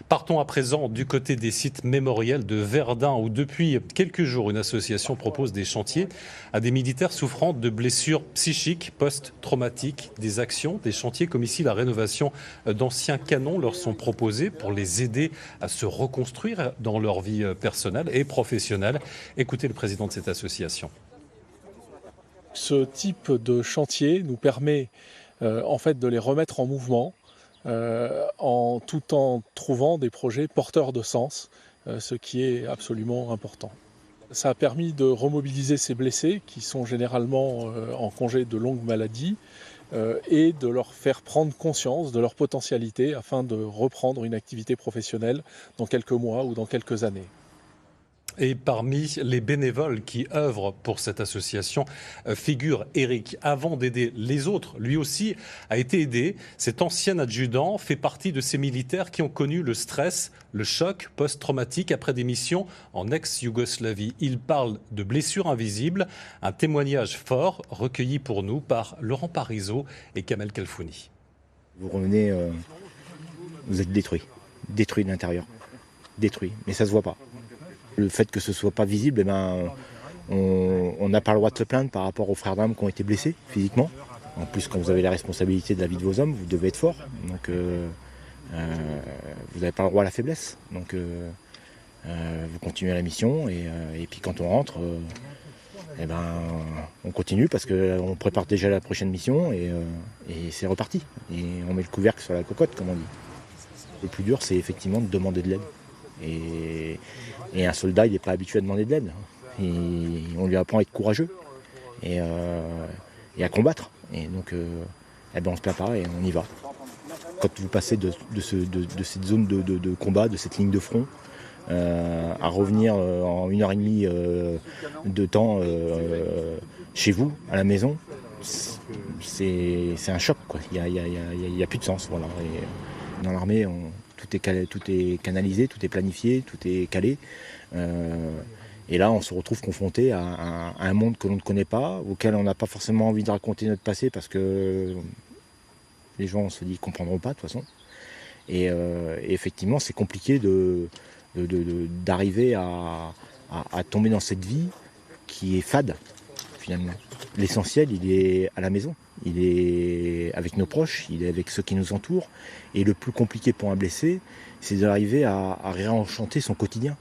Partons à présent du côté des sites mémoriels de Verdun où depuis quelques jours une association propose des chantiers à des militaires souffrant de blessures psychiques post-traumatiques, des actions, des chantiers comme ici la rénovation d'anciens canons leur sont proposés pour les aider à se reconstruire dans leur vie personnelle et professionnelle. Écoutez le président de cette association. Ce type de chantier nous permet en fait de les remettre en mouvement tout en trouvant des projets porteurs de sens, ce qui est absolument important. Ça a permis de remobiliser ces blessés qui sont généralement en congé de longue maladie et de leur faire prendre conscience de leur potentialité afin de reprendre une activité professionnelle dans quelques mois ou dans quelques années. Et parmi les bénévoles qui œuvrent pour cette association figure Eric. Avant d'aider les autres, lui aussi a été aidé. Cet ancien adjudant fait partie de ces militaires qui ont connu le stress, le choc post-traumatique après des missions en ex-Yougoslavie. Il parle de blessures invisibles, un témoignage fort recueilli pour nous par Laurent Parisot et Kamel Kalfouni. Vous revenez, vous êtes détruit de l'intérieur, détruit, mais ça se voit pas. Le fait que ce soit pas visible, on n'a pas le droit de se plaindre par rapport aux frères d'armes qui ont été blessés physiquement. En plus, quand vous avez la responsabilité de la vie de vos hommes, vous devez être fort. Donc, vous n'avez pas le droit à la faiblesse. Donc, vous continuez la mission et puis quand on rentre, on continue parce qu'on prépare déjà la prochaine mission et c'est reparti. Et on met le couvercle sur la cocotte, comme on dit. Le plus dur, c'est effectivement de demander de l'aide. Et un soldat, il n'est pas habitué à demander de l'aide. On lui apprend à être courageux et à combattre. Et donc, on se prépare et on y va. Quand vous passez de cette zone de combat, de cette ligne de front, à revenir en 1h30 de temps chez vous, à la maison, c'est un choc, quoi. Il n'y a plus de sens. Voilà. Et dans l'armée, tout est canalisé, tout est planifié, tout est calé. Et là, on se retrouve confronté à un monde que l'on ne connaît pas, auquel on n'a pas forcément envie de raconter notre passé parce que les gens, on se dit, ne comprendront pas de toute façon. Et effectivement, c'est compliqué d'arriver à tomber dans cette vie qui est fade, finalement. L'essentiel, il est à la maison. Il est avec nos proches, il est avec ceux qui nous entourent. Et le plus compliqué pour un blessé, c'est d'arriver à réenchanter son quotidien.